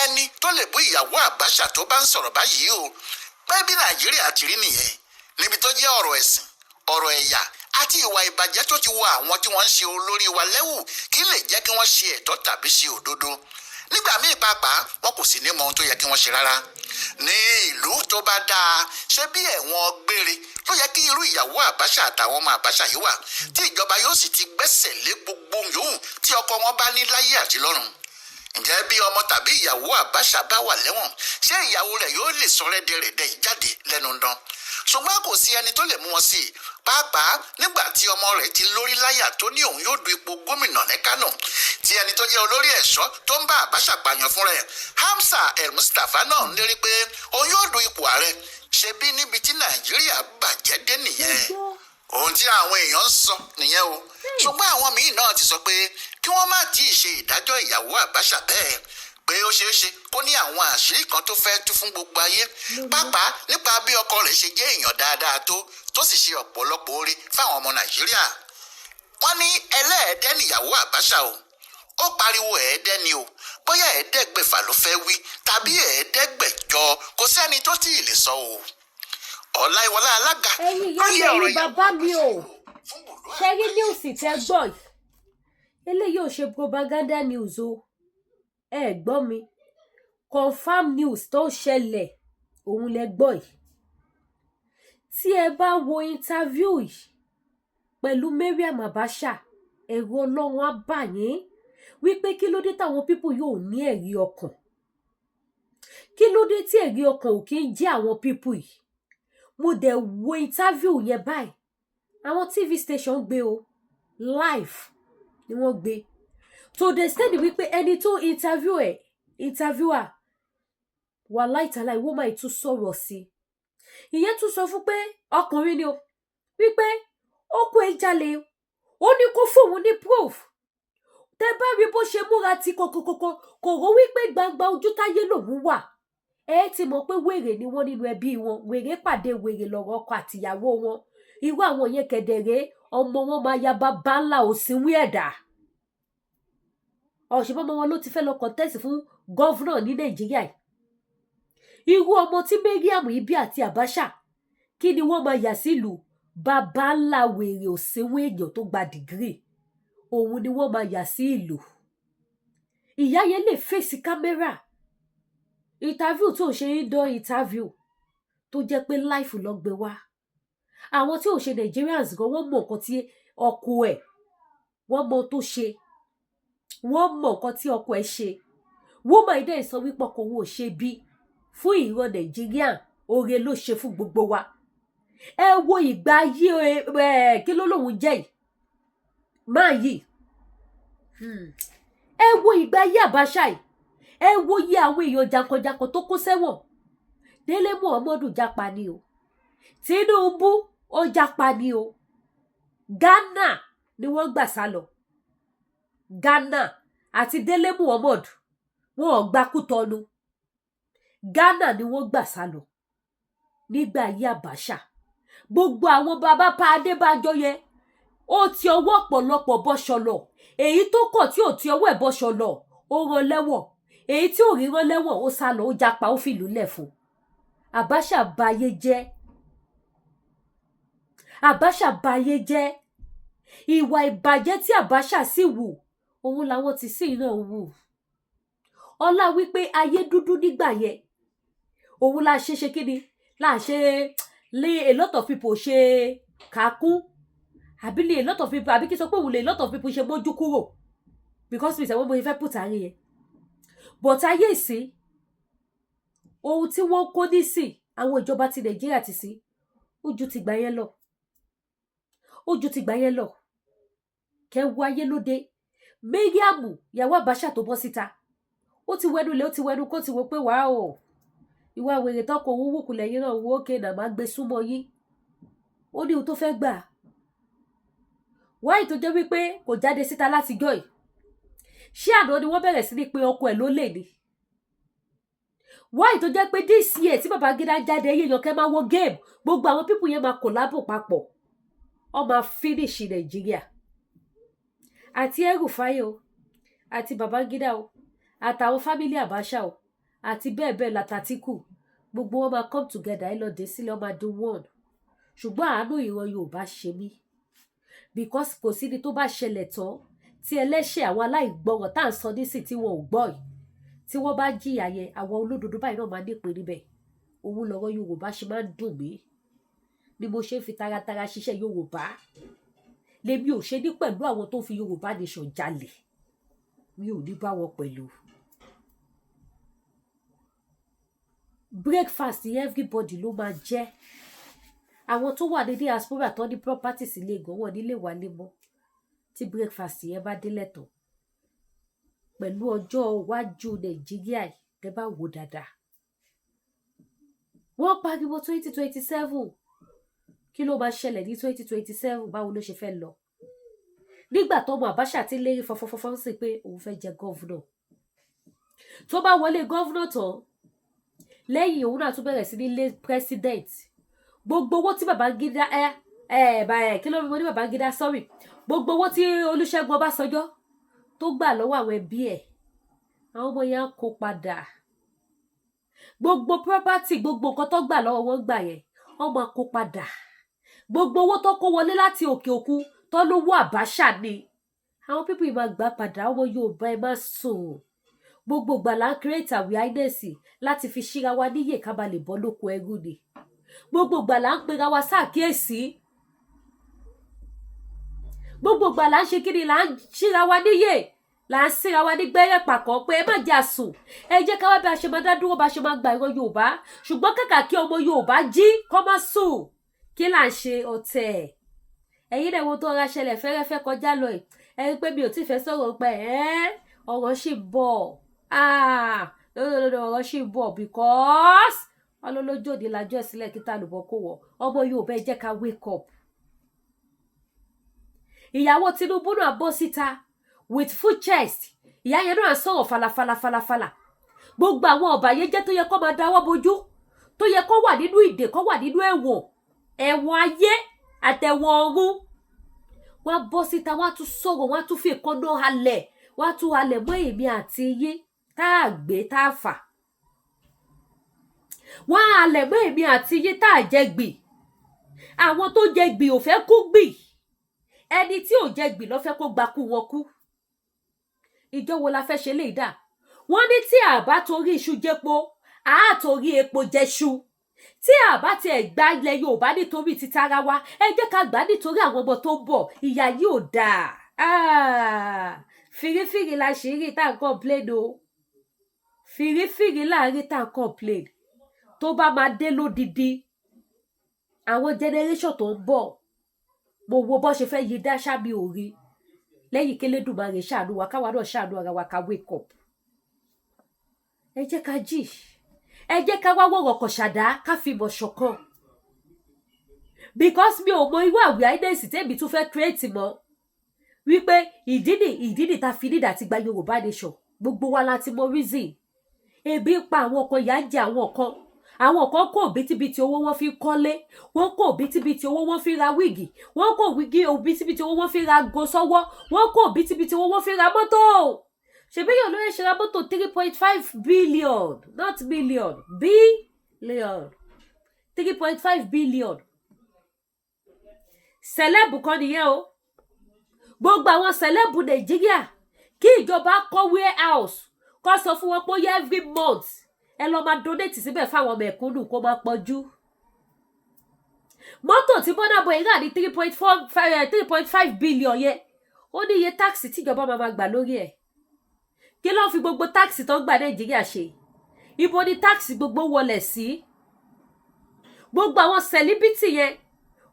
ẹni tó lè bú ìyàwó Abasha tó bá ń sọ̀rọ̀ báyìí o, pé bí Nàìjíríà ti rí nìyẹn, níbi tó jẹ́ ọ̀rọ̀ ẹ̀sìn, ọ̀rọ̀ ẹ̀yà àti ìwà ìbàjẹ́ tó ti wọ àwọn tí wọ́n ń ṣe olórí wa lẹ́wù kí lè jẹ́ kí wọ́n ṣe ẹ̀tọ́ tàbí ṣe òdodo. Nígbà míì pàápàá wọn kò sì ní mọ ohun tó yẹ kí wọ́n ṣe rárá. Ní ìlú tó bá dáa, ṣé bí ẹ̀wọ̀n gbére ló yẹ kí irú ìyàwó Abasha àtàwọn ọmọ Abasha yìí wà, tí ìjọba yóò sì ti gbẹ́sẹ̀ lé gbogbo yòówù tí ọkọ wọn bá ní láyé àti lọ́run. Ǹjẹ́ bí ọmọ tàbí ìyàwó Abasha bá wà lẹ́wọ̀n, ṣé ìyàwó rẹ̀ yóò lè sọ rẹ́dẹ̀rẹ̀dẹ̀ jáde lẹ́nu dán? Ṣùgbọ́n kò sí ẹni tó lè mú wọn sí i, pàápàá nígbà tí ọmọ rẹ̀ ti lórí láyà tó ní òun yóò du ipò gómìnà ní Kánò, tí ẹni tó jẹ́ olórí ẹ̀ṣọ́ tó ń bá Abasha pààyàn fún rẹ̀, Hamza El-Mustapha náà ń lérí pé òun yóò du ipò ààrẹ. Ṣe bí níbi tí Nàìjíríà bàjẹ́ dé nìyẹn. Ohun tí àwọn èèyàn ń sọ nìyẹn o. Ṣùgbọ́n àwọn míì náà ti sọ pé kí wọ́n má tí ì ṣe ìdájọ́ ìyàwó Abasha bẹ́ẹ̀, pé ó ṣeé ṣe kó ní àwọn àṣírí kan tó fẹ́ tú fún gbogbo ayé, pàápàá nípa bí ọkọ rẹ̀ ṣe jẹ́ èèyàn dáadáa tó sì ṣe ọ̀pọ̀lọpọ̀ oore fáwọn ọmọ Nàìjíríà. Wọ́n ní ẹlẹ́ẹ̀dẹ́ níyàwó Abasha o, ó pariwo ẹ̀ẹ́dẹ́ ni o, bóyá ẹ̀ẹ́dẹ́gbẹ̀fà ló fẹ́ wí tàbí ẹ̀ẹ́dẹ́gbẹ̀jọ, kò sẹ́ni tó tí ì lè sọ o. Ọláìwọlá alága ẹ̀yin bàbá mi o, ṣẹ́rí news tẹ́ gbọ́ yìí, eléyìí ò ṣe propaganda news o, ẹ gbọ́ mi, confam news tó ṣẹlẹ̀ òun lẹ gbọ́ yìí. Tí ẹ bá wo interview yìí pẹ̀lú Mariam Abasha, ẹ̀rù Ọlọ́run á bà yín wípé kí ló dé táwọn people yóò ní ẹ̀rí ọkàn, kí ló dé tí ẹ̀rí ọkàn ò kí ń jẹ́ àwọn people yìí. Mo dẹ̀ wo interview yẹn báyìí, àwọn TV station gbé o, live ni wọ́n gbé, to the extent wípé ẹni tó interviewer wàláì tàláì woman yìí tún sọ̀rọ̀ sí i. Ìyẹn tún sọ fún pé ọkùnrin ni o, wípé ó kó jalè, ó ní kó fóun ní proof. Tẹ bá rí bó ṣe múra ti kòkòkòkò kò rò wípé gbangba ojú táyé lòun wà. Ẹ ti mọ̀ pé wèrè ni wọ́n nínú ẹbí wọn, wèrè pàdé wèrè lọ́rọ̀ ọkọ àtìyàwó wọn. Irú àwọn yẹn kẹ̀dẹ̀rẹ́ ọmọ wọn máa ya bàbá ńlá òsínwín ẹ̀dá. Ọ̀ṣìbọ́mọ wọn ló ti fẹ́ lọ contest fún gọ́vnà ní Nàìjíríà yìí. irú ọmọ tí Mariam ibi àti Abasha kí ni wọ́n máa yà sílùú bàbá ńlá wèrè òsínwó èèyàn tó gba dìgírì òun ni wọ́n máa yà sí ìlú. Ìyá yẹn lè fèsì kámẹ́rà interview tó ṣe indoor interview tó jẹ́ pé life ló gbé wá. Àwọn tí ò ṣe Nigerians gan wọ́n mọ nǹkan tí ọkọ ẹ̀ wọ́n mọ tó ṣe wọ́n mọ nǹkan tí ọkọ ẹ̀ ṣe. Woman ide sọ wípé ọkọ òun ò ṣe bí fún ìran Nigerian oore ló ṣe fún gbogbo wa. Ẹ wo ìgbà ayé kí ló lóun jẹ́ yìí máa yìí. Ẹ wo ìgbà ayé Abasha yìí. Ẹ wo iye àwọn èèyàn jankan-jankan tó kó sẹ́wọ̀n. Délé Muhammadu japa ni o. Tinubu ó japa ni o. Ghana ni wọ́n gbà sá lọ. Ghana àti Délé Muhammadu wọn ò gbà Kútọ̀nù. Ghana ni wọ́n gbà sá lọ nígbà ayé Abasha. Gbogbo àwọn bàbá pa Adébánjọ yẹn ó ti ọwọ́ ọ̀pọ̀lọpọ̀ bọ́ṣọ lọ. Èyí tó kọ̀ tí ò ti ọwọ́ ẹ̀ bọ́ṣọ lọ ó rán lẹ́wọ̀n. Èyí tí ò rí rán lẹ́wọ̀n ó sá lọ ó japa ó fìlú lẹ̀ fún. Abasha bayé jẹ́. Abasha bayé jẹ́. Ìwà ìbàjẹ́ tí Abasha sì wù òun làwọn ti sí náà wù. Ọlá wípé ayé dúdú nígbà yẹn òun la ṣe kíni la ṣe lé a lot of people ṣe kàkún àbí lé a lot of people àbí kí sọ pé òun lé a lot of people ṣe mójú kúrò because mi sẹ́wọ́n mo fẹ́ put àárín yẹn. But ayé ìsìn ohun tí wọ́n kó ní sí àwọn ìjọba ti Nàìjíríà ti sí ojú ti gbà yẹn lọ. Ojú ti gbà yẹn lọ. Kẹwo ayé lóde. Mariam ìyàwó Abasha tó bọ́ síta. Ó ti wẹnu lé ó ti wẹnu kó ti wò pé wàá o. Ìwà wèrè tọkọ òun wùkù lẹ́yìn náà wo òkè náà máa gbé súnmọ́ yín. Ó ní ohun tó fẹ́ gbà. Wáyé tó jẹ́ wípé kò jáde síta láti jọ́ yìí. Ṣé àná ni wọ́n bẹ̀rẹ̀ sí ní pé ọkọ ẹ̀ ló lè ní. Wáyé tó jẹ́ pé this year tí Babangida jáde yíyan kẹ́ máa wo game gbogbo àwọn pípù yẹn máa collabo papọ̀. Ó máa finish Nàìjíríà. Àti El-Rufai o àti Babangida o àtàwọn family Abasha o àti bẹ́ẹ̀ bẹ́ẹ̀ látàtíkù gbogbo wọn máa come together ẹ lọ dé sílẹ̀ ọmọ adùn one. Ṣùgbọ́n àánú ìran Yorùbá ṣe mí because kò sí ní tó bá ṣẹlẹ̀ tán tí ẹlẹ́ṣẹ̀ àwọn aláìgbọràn tá à ń sọ nísì tí wọn ò gbọ́ yìí tí wọ́n bá jìyà yẹn àwọn olódodo báyìí náà máa nípe níbẹ̀. Òun lọ́rọ̀ Yorùbá ṣe máa ń dùn mí ni mo ṣe ń fi taratara ṣiṣẹ́ Yorùbá. Lèmi ò ṣe ní pẹ̀lú àwọn tó fi Yorùbá nation jalè. Mi ò ní bá wọn pẹ̀lú. Breakfast everybody ló máa jẹ. Àwọn tó wà ní diaspora tó ní properties ilé gan wọn nílé wà lé mọ́ tí breakfast yẹn bá délẹ̀ tán pẹ̀lú ọjọ́ iwájú Nàìjíríà tẹ́ bá wò dáadáa. Wọ́n pariwo 2027 kí ló máa ṣẹlẹ̀ ní 2027 báwo ló ṣe fẹ́ lọ. Nígbà tọ́mọ Abasha ti lérí fọfọfọfọ sí pé òun fẹ́ jẹ governor. Tó bá wọlé governor tán lẹ́yìn òun náà tún bẹ̀rẹ̀ sí ní lé president. Gbogbo owó tí Babangida kí ló mo ní Babangida sorry gbogbo owó tí Olúṣẹ́gun Ọbásanjọ́ tó gbà lọ́wọ́ àwọn ẹbí ẹ̀ àwọn ọmọ yẹn kó padà. Gbogbo property gbogbo nǹkan tó gbà lọ́wọ́ wọn gbà yẹn wọ́n máa kó padà. Gbogbo owó tó kó wọlé láti òkè òkun tó lówó Abasha ni àwọn pípọ̀ ìmọ̀ gbà padà. Ọmọ Yorùbá ẹ má sùn. Gbogbo ìgbà là ń create awareness láti fi ṣíra wa níyè ká ba lè bọ́ lóko ẹrú ni. Gbogbo ìgbà là ń pera wa ṣàkíyèsí. Gbogbo ìgbà là ń ṣe kí ni là ń ṣíra wa níyè là ń síra wa ní gbẹ́rẹ́ pàkọ́ pé ẹ má jà sùn. Ẹ jẹ́ ká wá bí a ṣe máa dá dúró bá ṣe máa gba ìran Yorùbá. Ṣùgbọ́n kàkà kí ọmọ Yorùbá jí kó má sùn. Kí là ń ṣe ọ̀tẹ̀? Ẹ̀yin náà wo tó ra ṣẹlẹ̀ fẹ́rẹ́fẹ́ kọjá lọ ẹ̀. Ẹ rí pé mi ò tí fẹ́ sọ̀rọ̀ pé ọ̀rọ̀ ṣì bọ̀. Ọ̀rọ̀ ṣì bọ̀ because ọlọ́lọ́jọ́dé lájọ́ ìsílẹ̀ kí tá lùbọ̀ kó wọ̀. Ọmọ Yorùbá ẹ jẹ́ ká wake up. Ìyàwó Tinubu náà bọ́ síta with full chest. Ìyá yẹn náà sọ̀rọ̀ falafala. Gbogbo àwọn ọ̀bàyéjẹ́ tó yẹ kó máa dáwọ́ bojú tó yẹ kó wà nínú ìdè kó wà nínú ẹ̀wọ̀n ayé àtẹ̀wọ̀n ọ̀run. Wọ́n bọ́ síta wọ́n á tún sọ̀rọ̀ wọ́n á tún fi ìkànnà halẹ̀ wọ́n á tún halẹ̀ mọ́ èmi àti yín tá a gbé tá a fà. wọ́n á halẹ̀ mọ́ èmi àti yín tá à jẹ gbì àwọn tó jẹ gbì ò fẹ́ kú gbì ẹni tí ò jẹ gbì ló fẹ́ kó gba kú wọn kú ìjọ wo la fẹ́ ṣe lè dà wọ́n ní tí a bá torí iṣu jẹpo a á torí epo jẹṣu tí a bá tiẹ̀ gba ilẹ̀ Yorùbá nítorí títara wa ẹ jẹ́ ká gbà nítorí àwọn ọmọ tó ń bọ̀ ìyà yìí ò dáa fìrífìrí la ṣe rí tá à ń complain o fìrífìrí láàrin tá à ń complain tó bá máa dé lódidi àwọn generation tó ń bọ̀ gbogbo bó ṣe fẹ́ yí dá sábì orí lẹ́yìn k'Elédùmarè ṣàánú wa káwa náà ṣàánú ara wa ká wake up ẹ jẹ́ ká jí ẹ jẹ́ ká wá wọ̀rọ̀ kọ̀ ṣàdá ká fi mọ̀ ṣọ̀kan because mi ò mọ irú awareness tẹ́mi tún fẹ́ create mọ́ wípé ìdí ta fi nídà ti gba Yorùbá nation gbogbo wa láti mọ reason ebi ń pa àwọn kan ìyà ń jẹ àwọn kan kó òbítíbitì owó wọn fi kọ́lé wọ́n kó òbítíbitì owó wọn fi ra wíìgì wọ́n kó òbítíbitì owó wọn fi ra ago sọ́wọ́ wọ́n kó òbítíbitì owó wọn fi ra mọ́tò ṣebí yóò lóye ṣe ra mọ́tò 3.5 billion not million billion 3.5 billion sẹlẹ́bù kan nìyẹn o gbogbo àwọn sẹlẹ́bù Nàìjíríà kí ìjọba kọ́ warehouse kó sọ fún wọn pé ó yẹ every month ẹ lọ máa donate síbẹ̀ fáwọn mẹ̀kúnnù kó máa pọ̀jù mọ́tò tí Burna Boy rà ní 3.5 billion yẹn ó ní iye táàkì tíjọba máa gbà lórí ẹ̀ kí ló fi gbogbo táàkì tó ń gbà Nàìjíríà ṣe ibo ni táàkì gbogbo wọlé sí gbogbo àwọn celebrity yẹn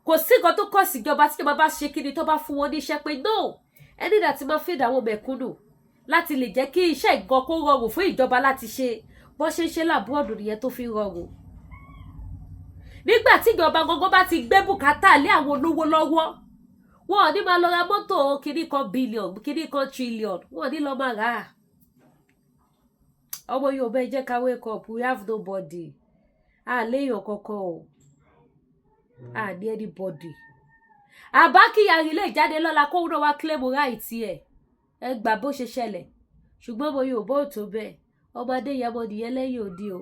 kò sí nǹkan tó kọ̀ síjọba tíjọba bá ṣe kí ni tó bá fún wọn níṣẹ́ pé no ẹni dà tí máa fèdè àwọn mẹ̀kúnnù láti lè jẹ́ kí iṣẹ́ ìgan kó rọrùn fún ìjọba láti ṣe bó ṣe ń ṣe láàbùrọ̀dù nìyẹn tó fi rọrùn nígbà tí ìjọba gangan bá ti gbé bùkátà lé àwọn olówó lọ́wọ́ wọn ò ní máa lọ ra mọ́tò kíní kan billion kíní kan trillion wọn ò ní lọ máa rà á ọmọ Yorùbá ẹ jẹ́ ká wake up we have nobody a léèyàn kankan o a ní anybody àbá kí Yari lè jáde lọ́la kóhun náà wá claim right ẹ̀ ẹ gbà bó ṣe ṣẹlẹ̀ ṣùgbọ́n ọmọ Yorùbá ò tó bẹ́ẹ̀ ọmọ Adéyẹmọ nìyẹn lẹ́yìn odi o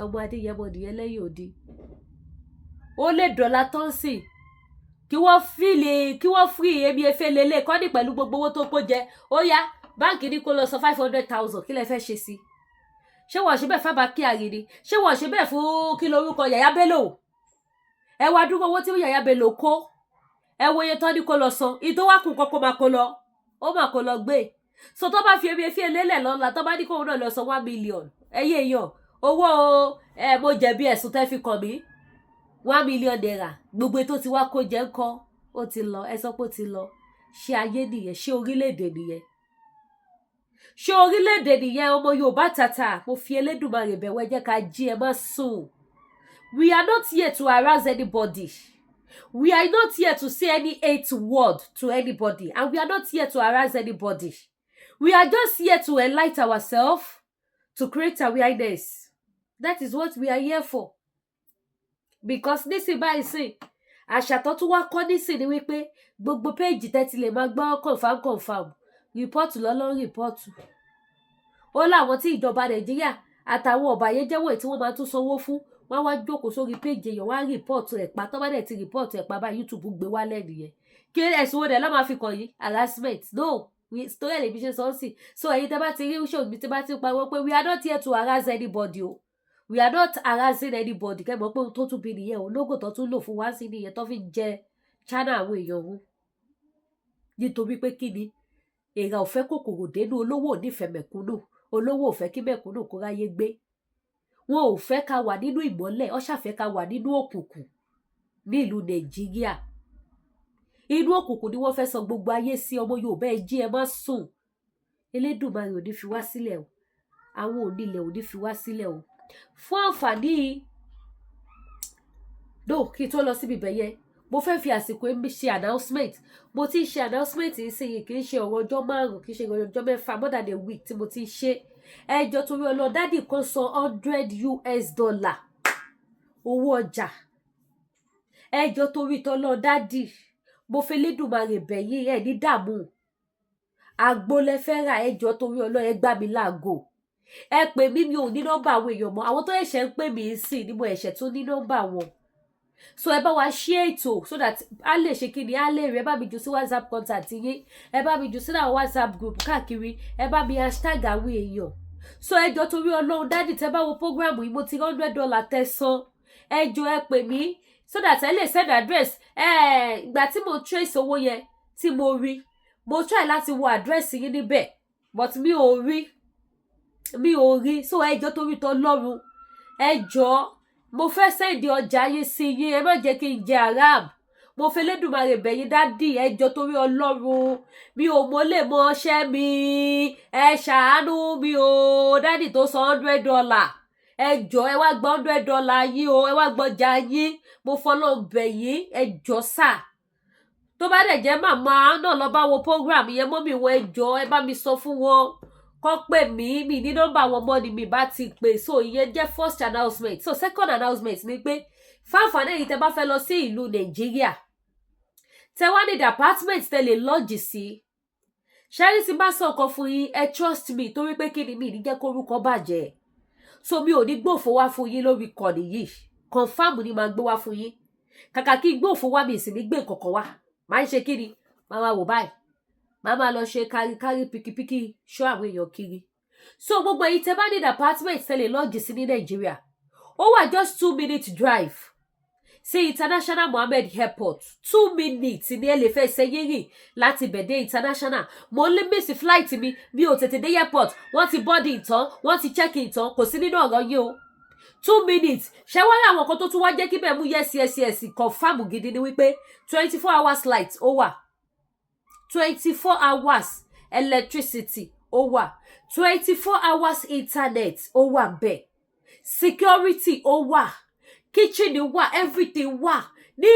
ọmọ Adéyẹmọ nìyẹn lẹ́yìn odi ó lè dọ̀la tán sí kí wọ́n fìrì èmi efe lélẹ̀ kọ́ ní pẹ̀lú gbogbo owó tó kó jẹ ó yá báńkì ní kó lọ san 500,000 kí lẹ fẹ́ ṣe sí ṣé wọ́n ṣe bẹ́ẹ̀ fábà kí àrí ni ṣé wọ́n ṣe bẹ́ẹ̀ fún kí lorúkọ Yàyà Bello ẹ wá dúró owó tí Yàyà Bello kó ẹ wo iye tán ní kó lọ san ìtọ́wákùn kan kó máa kó lọ ó máa kó lọ gbé so tó bá fi èmi efe lélẹ̀ lọ́la tó bá ní kóhun náà lọ san 1 million ẹyẹ èèyàn owó mo jẹ̀bi ẹ̀sùn tẹ́ fi kàn mí 1 million naira gbogbo tó ti wá kó jẹ ńkọ́ ó ti lọ ẹ sọ pé ó ti lọ ṣé ayé nìyẹn ṣé orílẹ̀-èdè nìyẹn ṣé orílẹ̀-èdè nìyẹn ọmọ Yorùbá tata mo fi Elédùmarè bẹ̀wẹ̀ jẹ́ ká jí ẹ má sùn we are not here to harass anybody we are not here to say any hate word to anybody and we are not here to harass anybody we are just here to enlighten ourselves to create awareness that is what we are here for because nísìn báyìí sìn àṣà tó tún wá kọ́ nísìn ni wípé gbogbo péèjì tẹ́tí lè máa gbọ́ confam rìpọ́ọ̀tù lọ́lọ́ rìpọ́ọ̀tù ó láwọn tí ìjọba Nàìjíríà àtàwọn ọ̀bàyéjẹ́wọ̀ tí wọ́n máa tún sanwó fún wọ́n wá jókòó sórí péèjì èèyàn wá rìpọ́ọ̀tù ẹ̀pá tó bá dẹ̀ ti rìpọ́ọ̀tù ẹ̀pá bá YouTube gbé wálẹ̀ nìyẹn kí ẹ̀sùn wo dẹ̀ lọ́ máa fi kàn yín harassment no story ẹ̀ lè fi ṣe sọ́ọ̀sì so ẹ̀yin tẹ́ bá ti rí ṣòwò mi tí bá ti pariwo pé we are not here to harass anybody o we are not harassing anybody kẹ́mọ̀ pé tó tún bí nìyẹn o lógo tó tún lò fún wá sí nìyẹn tó fi jẹ channel àwọn èèyàn wọn nítorí pé kí ni èèrà ò fẹ́ kòkòrò dénú olówó ò nífẹ̀ẹ́ mẹ̀kúnnù olówó ò fẹ́ kí mẹ̀kúnnù kó ráyé gbé wọn ò fẹ́ ká wà nínú ìmọ́lẹ̀ ó ṣàfẹ́ ká wà nínú òkùnkùn ní ìlú Nàìjíríà inú òkùnkùn ni wọ́n fẹ́ sọ gbogbo ayé sí ọmọ Yorùbá ẹ jí ẹ má sùn Elédùmarè ò ní fi wá sílẹ̀ o àwọn onílẹ̀ ò ní fi wá sílẹ̀ o fún àǹfààní kí n tó lọ síbi bẹ̀yẹ mo fẹ́ fi àsìkò mi ṣe announcement mo ti ń ṣe announcement ìsinyìí kì í ṣe ọ̀rọ̀ ọjọ́ 5 kì í ṣe ọ̀rọ̀ ọjọ́ 6 more than a week tí mo ti ń ṣe ẹjọ́ torí ọlọ́ dádì kan san $100 owó ọjà ẹjọ́ torí tọ́lọ́ dádì mo fẹ́ Elédùmarè bẹ̀yìn ẹ̀ ní dààmú àgbo lẹ fẹ́ ra ẹjọ́ torí ọlọ́ ẹ gbà mí láago ẹ pè mí, mi ò ní nọ́mbà àwọn èèyàn mọ́. Àwọn tó ẹ̀ṣẹ̀ ń pè mí sí ni mo ẹ̀ṣẹ̀ tó ní nọ́mbà wọn. So ẹ bá wa share ètò so that a lè ṣe kíni, a lè rí. Ẹ bá mi jù sí WhatsApp contact yín, ẹ bá mi jù sí àwọn WhatsApp group káàkiri, ẹ bá mi hashtag àwọn èèyàn. So ẹ jọ̀ọ́ torí Ọlọ́run daddy, tẹ́ bá wo program yìí mo ti $100 tẹ́ san. Ẹ jọ̀ọ́ ẹ pè mí so that ẹ lè send address. Ìgbà tí mo trace owó yẹn tí mo rí, mo try láti wo address yín níbẹ̀ but mi ò rí. So ẹ jọ̀ọ́ torí t'Ọlọ́run, ẹ jọ̀ọ́ mo fẹ́ sẹ́ndì ọjà yín sí yín, ẹ má jẹ́ kí n jẹ haram. Mo fẹ́ l'Ẹlẹ́dùmarè bẹ̀ yín daddy, ẹ jọ̀ọ́ torí Ọlọ́run, mi ò mọ̀ lè mọ ṣẹ́ mi, ẹ ṣàánú mi o daddy tó san $100. Ẹ jọ̀ọ́ ẹ wá gba $100 yín o, ẹ wá gbọ́jà yín, mo fọlọ́run bẹ̀ yín, ẹ jọ̀ọ́ sà. Tó bá dẹ̀ jẹ́ màmá náà lọ bá wo program yẹn, mọ́mì wọn ẹ jọ̀ọ́ ẹ bá mi sọ fún wọn kọ́ pè mí, mi ní nọ́mbà wọn mọ́ ni mi bá ti pè. So ìyẹn jẹ́ first announcement. So second announcement ni pé fáfàní èyí tẹ́ bá fẹ́ lọ sí ìlú Nàìjíríà, tẹ́ wá ní department tẹ́ lè lodge sí. Ṣẹ́rí tí bá sọ nǹkan fún yín, ẹ trust me torí pé kí ni mi ní jẹ́ kórúkọ bàjẹ́. So mi ò ní gbòfò wá fún yín lórí ìkànnì yìí. Confirm ni máa gbé wá fún yín. Kàkà kí gbòfò wá mi sì ní gbé nǹkan kan wá. Máa ń ṣe kí ni? Máa wò báyìí. Máa lọ ṣe kárí pikipiki ṣọ́ àwọn èèyàn kiri. So gbogbo èyí tẹ́ bá ní department tẹ́ lè lodge sí ní Nàìjíríà. Ó wà just 2-minute drive sí International Mohammed Airport. 2 minutes ni ẹ lè fẹ́ ṣe yìí láti bẹ̀dẹ̀ International. Mo lè miss flight mi ò tètè dé airport. Wọ́n ti boarding tán, wọ́n ti check in tán, kò sí nínú ọ̀rọ̀ yín o. 2 minutes. Ṣé wá rí àwọn kan tó tún wá jẹ́ kí bẹ́ẹ̀ mú yes confirm gidi ni wípé 24 hours light ó wà. 24 hours electricity ó wà. 24 hours internet ó wà ńbẹ̀. Security ó wà. Kitchen wà, everything wà. Ní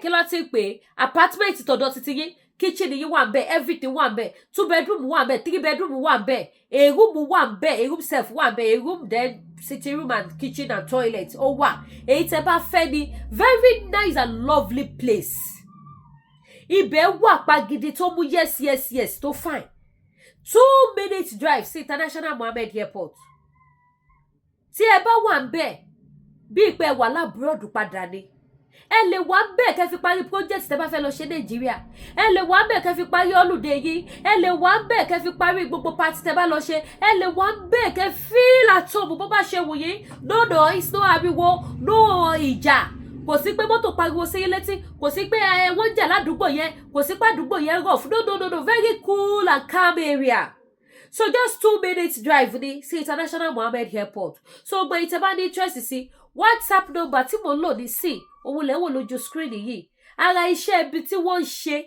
kí ló ti pè apartment tọ̀dọ̀ títí yín, kitchen yín wà ńbẹ̀, everything wà ńbẹ̀. 2 bedroom wà ńbẹ̀, 3 bedroom wà ńbẹ̀. A room wà ńbẹ̀, a room self wà ńbẹ̀, a room then sitting room and kitchen and toilet ó wà. Èyí tẹ́ bá fẹ́ ni very nice and lovely place. Ibẹ̀ wà pa gidi tó mú yes tó fine. 2 minutes drive sí International Mohammed Airport. Tí ẹ bá wà ńbẹ̀ bí ìpè wà lábúròdù padà ni. Ẹ lè wà ńbẹ̀ kẹ́ fi parí project tẹ́ bá fẹ́ lọ ṣe Nàìjíríà. Ẹ lè wà ńbẹ̀ kẹ́ fi parí holiday yín. Ẹ lè wà ńbẹ̀ kẹ́ fi parí gbogbo party tẹ́ bá lọ ṣe. Ẹ lè wà ńbẹ̀ kẹ́ feel at home bó bá ṣe wù yín. No noise, no ariwo, no ìjà. Kò sí pé mọ́tò pariwo sí yín létí, kò sí pé wọ́n jà ládùúgbò yẹn, kò sí pé àdúgbò yẹn rough. No, very cool and calm area. So just 2 minutes drive ni sí International Mohammed Airport. So gbé ìtẹ́ bá ní interest sí WhatsApp number tí mo lò ní sí òun lẹ́wọ̀n lójú screen yìí. Ara iṣẹ́ ibi tí wọ́n ń ṣe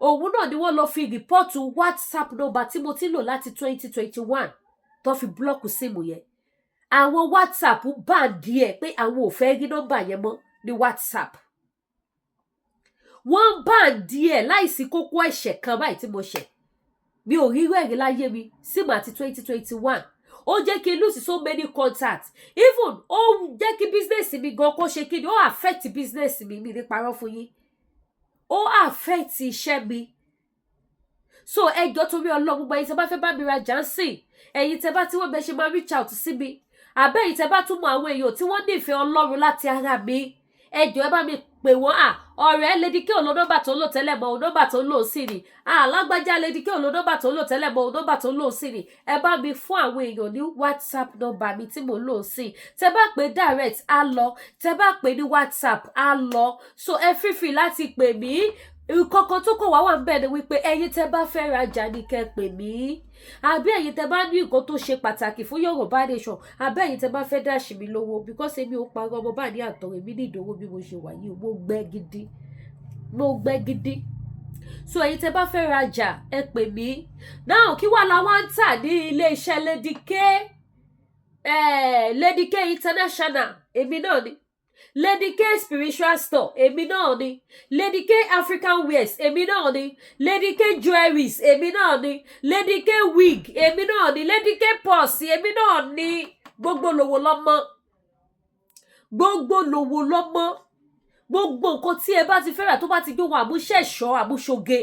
òun náà ni wọ́n lọ fi rìpọ́ọ̀tù WhatsApp number tí mo ti lò láti 2021 tó fi blọ́ọ̀kù síìmù yẹn. Àwọn WhatsApp bá díẹ̀ pé àwọn ò fẹ́ rí nọ́mbà yẹn mọ́ ní WhatsApp. Wọ́n bá díẹ̀ láìsí kókó ẹ̀ṣẹ̀ kan báyìí tí mo ṣẹ̀. Mi ò rí rẹ́rìí láyé mi síìmù àti 2021. Ó jẹ́ kí n lose so many contacts. Even ó jẹ́ kí business mi gan kó ṣe kí ni, ó affect business mi ní parọ́ fún yín. Ó affect iṣẹ́ mi. So ẹ jọ̀ọ́ torí Ọlọ́run gbogbo ẹ̀yin tẹ́ bá fẹ́ bá mi rajà ń sìn. Ẹ̀yin tẹ́ bá tí wọ́n bẹ ṣe máa reach out sí mi. Àbẹ́yìn tẹ́ bá tún mọ àwọn èèyàn tí wọ́n nífẹ̀ẹ́ Ọlọ́run láti ara mi. Ẹ jọ̀ọ́ ẹ bá mi pè wọ́n. Ọ̀rẹ́ Lady K lo nọ́mbà tó ń lò tẹ́lẹ̀ mọ́, nọ́mbà tó ń lò sí ni. Lágbájá Lady K lo nọ́mbà tó ń lò tẹ́lẹ̀ mọ́, nọ́mbà tó ń lò sí ni. Ẹ bá mi fún àwọn èèyàn ní WhatsApp nọ́mbà mi tí mo lò sí. Tẹ́ bá pè direct á lọ, tẹ́ bá pè ní WhatsApp á lọ. So ẹ free láti pè mí. Ìkọ̀kan tó kọ̀ wá ń bẹ̀ ni wípé ẹ̀yin tẹ́ bá fẹ́ rajà ni kẹ́ pè mí. Àbí ẹ̀yin tẹ́ bá ní nǹkan tó ṣe pàtàkì fún Yorùbá nation. Àbí ẹ̀yin tẹ́ bá fẹ́ dash mi lówó because èmi ò parọ́ ọmọ bá ní àtọ̀ èmi ní ìdòwò bí mo ṣe wà yìí mo gbẹ́ gidi. So ẹ̀yin tẹ́ bá fẹ́ rajà ẹ pè mí. Now kí wà láwọn ń tà ní ilé iṣẹ́ Lady K International èmi náà ni. Lady K Spiritual Store èmi náà ni. Lady K African Wears èmi náà ni. Lady K Jewelries èmi náà ni. Lady K Wig èmi náà ni. Lady K Purse èmi náà ni. Gbogbo lówó lọ́mọ. Gbogbo nǹkan tí ẹ bá ti fẹ́ rà tó bá ti gbé wọn àmúṣẹ̀ṣọ́ àmúṣoge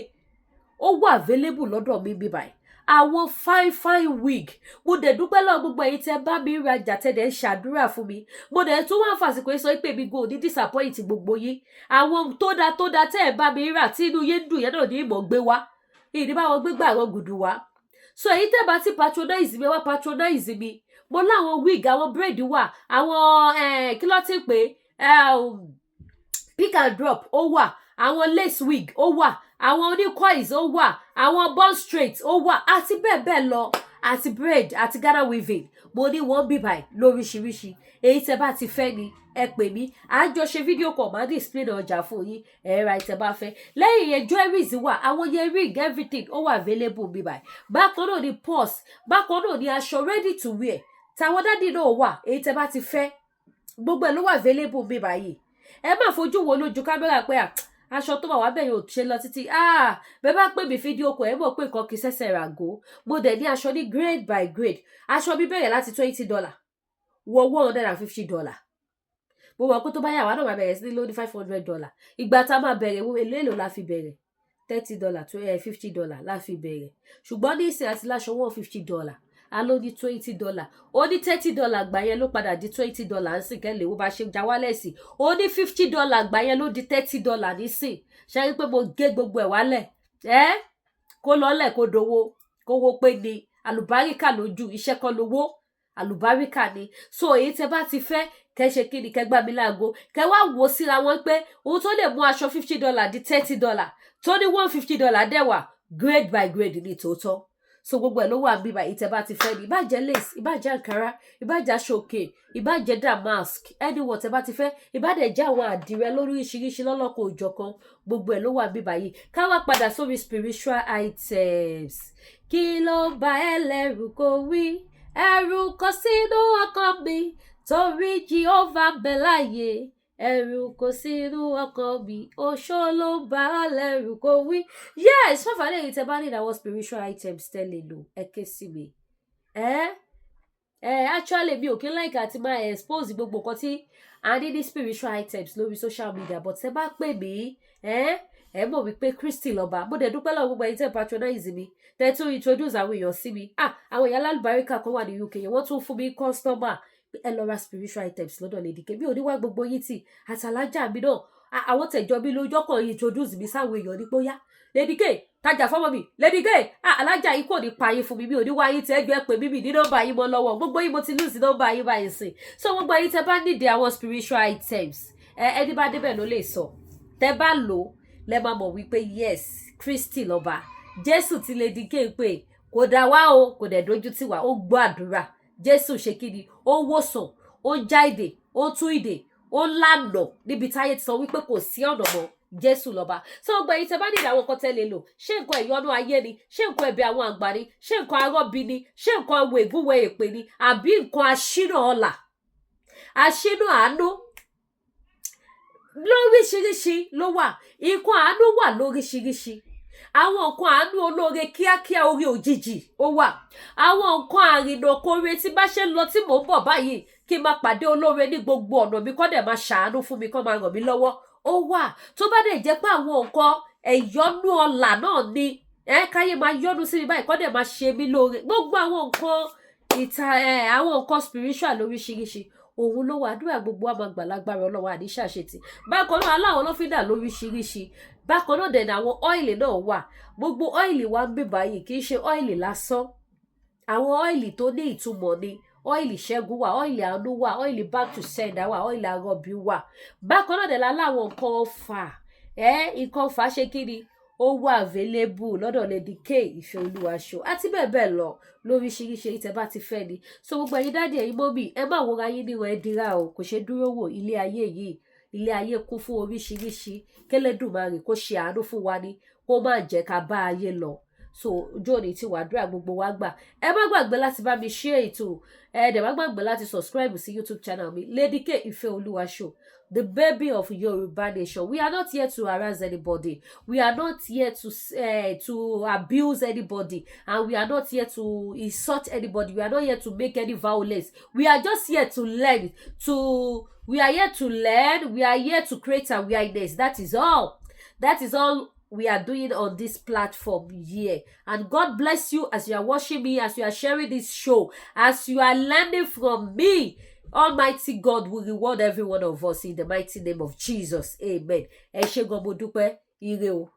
ó wà available lọ́dọ̀ mi bí báyìí. àwọn fine wig mo dẹ̀ dúpẹ́ lọ́wọ́ gbogbo ẹ̀yin tẹ́ bá mi rajà tẹ́ dẹ̀ ń ṣàdúrà fún mi mo dẹ̀ tún wá fàsìkò sọ pé mi go ní disappoint gbogbo yín àwọn tó dáa tẹ́ ẹ̀ bá mi rà tí inú yín dùn yẹn náà ní ìmọ̀ gbé wá ìdí báwọn gbégbá àwọn gùdù wá so èyí tẹ́ bá ti patronize mi wá patronize mi mo láwọn wig àwọn braid wà àwọn kí ló ti pè pick and drop ó wà àwọn lace wig ó wà àwọn onícoils ó wà àwọn bun straight ó wà àti bẹ́ẹ̀ lọ àti braid àti Ghana weaving mo ní wọ́n bí báyìí lóríṣiríṣi èyí tẹ́ bá ti fẹ́ ni ẹ pè mí à ń jọ ṣe fídíò kan máa display ọjà fún yín ẹ ra ìtẹ́ bá fẹ́ lẹ́yìn yẹn jewelries wà àwọn yẹn ring everything ó wà available bí báyìí bákan náà ni purse bákan náà ni aṣọ ready to wear tàwọn dádì náà wà èyí tẹ́ bá ti fẹ́ gbogbo ẹ̀ ló wà available bí báyìí ẹ má fojú wo lójú kámẹ́rà pé aṣọ tó wà wá bẹ́ẹ̀ yóò ṣe lọ títí bẹ́ẹ̀ bá pè mí fídíò kan ẹ mọ̀ pé nǹkan kì í ṣẹ̀ṣẹ̀ ràgó mo dẹ̀ ní aṣọ ní grade by grade aṣọ mi bẹ̀rẹ̀ láti $20 wọ $150 mo mọ̀ pé tó bá yà wá náà máa bẹ̀rẹ̀ sí ní lóní $500 ìgbà tá a máa bẹ̀rẹ̀ èlò la fi bẹ̀rẹ̀ $30 $50 la fi bẹ̀rẹ̀ ṣùgbọ́n ní ìsìn àti láṣọ $150 a ló ní $20 ó ní $30 gbà yẹn ló padà di $20 nísìn kẹ́lẹ́ wo bá ṣe já wálẹ̀ sí ó ní $50 gbà yẹn ló di $30 nísìn ṣe rí pé mo gé gbogbo ẹ̀ wálẹ̀ kó lọ́lẹ̀ kó dowó kówó pé ni àlùbáríkà lójú iṣẹ́ kan lówó àlùbáríkà ni so èyí tẹ́ bá ti fẹ́ kẹ́ ṣe kí ni kẹ́ gbà mí láago kẹ́ wá wò síra wọn pé ohun tó lè mú aṣọ $50 di $30 tó ní $150 dẹ̀wà grade by grade ní tòótọ́ so gbogbo ẹ̀ ló wà bíbá ìtẹ́ bá ti fẹ́ ni ìbàjẹ́ lace ìbàjẹ́ ankara ìbàjẹ́ aṣọòkè ìbàjẹ́ damask anyone tẹ́ bá ti fẹ́ ìbàdẹ̀jẹ́ àwọn àdìrẹ lóríṣiríṣi lọ́lọ́kọ̀ òjọ̀kan gbogbo ẹ̀ ló wà bíbá yìí ká wá padà sórí spiritual items kí ló bà ẹ́ lẹ́rù kó wí ẹ̀rù kò sínú ọkàn mi torí Jehovah ń bẹ láàyè ẹ̀rù kò sínú ọkàn mi oṣó ló ń bà á lẹ́rù kó wí. Yes fáfà lẹ́yìn tẹ́ bá ní àwọn spiritual items tẹ́lẹ̀ lò ẹ ké sí mi. Actually mi ò kí like àti máa expose gbogbo nǹkan tí a ní ní spiritual items lórí social media but tẹ́ bá pè mí ẹ mọ̀ wípé Kristi lọ́ba mo dẹ̀ dúpẹ́ lọ́wọ́ gbogbo ẹ̀yin tẹ́ patronize mi tẹ́ tún introduce àwọn èèyàn sí mi àwọn ìyá alálùbáríkà kan wà ní UK yẹn wọ́n tún fún mi customer ẹ lọ ra spiritual items lọ́dọ̀ Lady K mi ò ní wá gbogbo yín tì àtàlájà mi náà àwọn tẹ̀jọ́ mi lójọ́ kan introduce mi sáwọn èèyàn ní bóyá Lady K tajà fọ́mọ mi Lady K alájà yìí kò ní pa yín fún mi mi ò ní wá yín tẹ́ ẹgbẹ́ pè mí mi ní nọ́mbà yín mọ́ lọ́wọ́ gbogbo yín mo ti lose nọ́mbà yín báyìí sìn so gbogbo yín tẹ́ bá nídìí àwọn spiritual items ẹni bá débẹ̀ ló lè sọ tẹ́ bá lò lẹ́ máa mọ̀ wípé yes Kristi lọ́ba Jésù ti Lady K pé kò dá wá o kò dẹ̀ dojú tì wá ó gbọ́ àdúrà Jésù ṣe kí ni ó wòsàn ó já ìdè ó tú ìdè ó lànà níbi táyé ti sọ wípé kò sí ọ̀nà mọ́ Jésù lọ́ba so gbogbo ẹ̀yin tẹ́ bá nílò àwọn nǹkan tẹ́ lè lò ṣé nǹkan ìyọnu ayé ni ṣé nǹkan ẹ̀bẹ̀ àwọn àgbà ni ṣé nǹkan arọ́bí ni ṣé nǹkan awọ ègúnwẹ̀ èpè ni àbí nǹkan aṣínà ọlà aṣínà àánú lóríṣiríṣi ló wà nǹkan àánú wà lóríṣiríṣi àwọn nǹkan àánú olóore kíákíá orí òjijì ó wà àwọn nǹkan àrìnà kóore tí bá ṣe ń lọ tí mò ń bọ̀ báyìí kí n máa pàdé olóore ní gbogbo ọ̀nà mi kọ́ dẹ̀ máa ṣàánú fún mi kọ́ máa ràn mí lọ́wọ́ ó wà tó bá dẹ̀ jẹ́ pé àwọn nǹkan ẹ̀yọ́nú ọlà náà ni káyé máa yọ́nú sí mi báyìí kọ́ dẹ̀ máa ṣe mí lóore gbogbo àwọn nǹkan ìta àwọn nǹkan spiritual lóríṣiríṣi òun ló wà àdúrà gbogbo àmọ́ àgbàlagbára Ọlọ́run àdíṣàṣetì bákan náà aláwọn lọ́fíńdà lóríṣiríṣi bákan náà dẹ̀ ní àwọn ọ́ìlì náà wà gbogbo ọ́ìlì wa ń bè báyìí kì í ṣe ọ́ìlì lásán àwọn ọ́ìlì tó ní ìtumọ̀ ni ọ́ìlì ṣẹ́gun wà ọ́ìlì àánú wà ọ́ìlì back to sender wà ọ́ìlì arọ́bí wà bákan náà dẹ̀ láwọn nǹkan fà nǹkan fà ṣe kí ni ó wà available lọ́dọ̀ Lady K ìfẹ́ olúwa show àti bẹ́ẹ̀ bẹ́ẹ̀ lọ lóríṣiríṣi èyí tẹ́ bá ti fẹ́ ni so gbogbo ẹ̀yin dáàdì ẹ̀yin mọ́mì ẹ má wọra yín níwọ̀n ẹ dira o kò ṣe dúró wò ilé ayé yìí ilé ayé kún fún oríṣiríṣi k'Ẹlẹ́dùmarè kó ṣe àánú fún wa ni kó má jẹ́ ká bá ayé lọ so ojú òní tí wàdúrà gbogbo wa gbà ẹ má gbàgbé láti bá mi share ètò ẹ dẹ̀ má gbàgbé láti subscribe sí YouTube channel mi Lady K ìfẹ́ olúwa show the baby of Yoruba nation. We are not here to harass anybody. We are not here to abuse anybody, and we are not here to insult anybody. We are not here to make any violence. We are just here to learn. We are here to learn. We are here to create awareness. That is all. That is all we are doing on this platform here. And God bless you as you are watching me, as you are sharing this show, as you are learning from me. Almighty God will reward every one of us in the mighty name of Jesus. Amen. Ẹ ṣé gan, mo dúpẹ́. Ire o.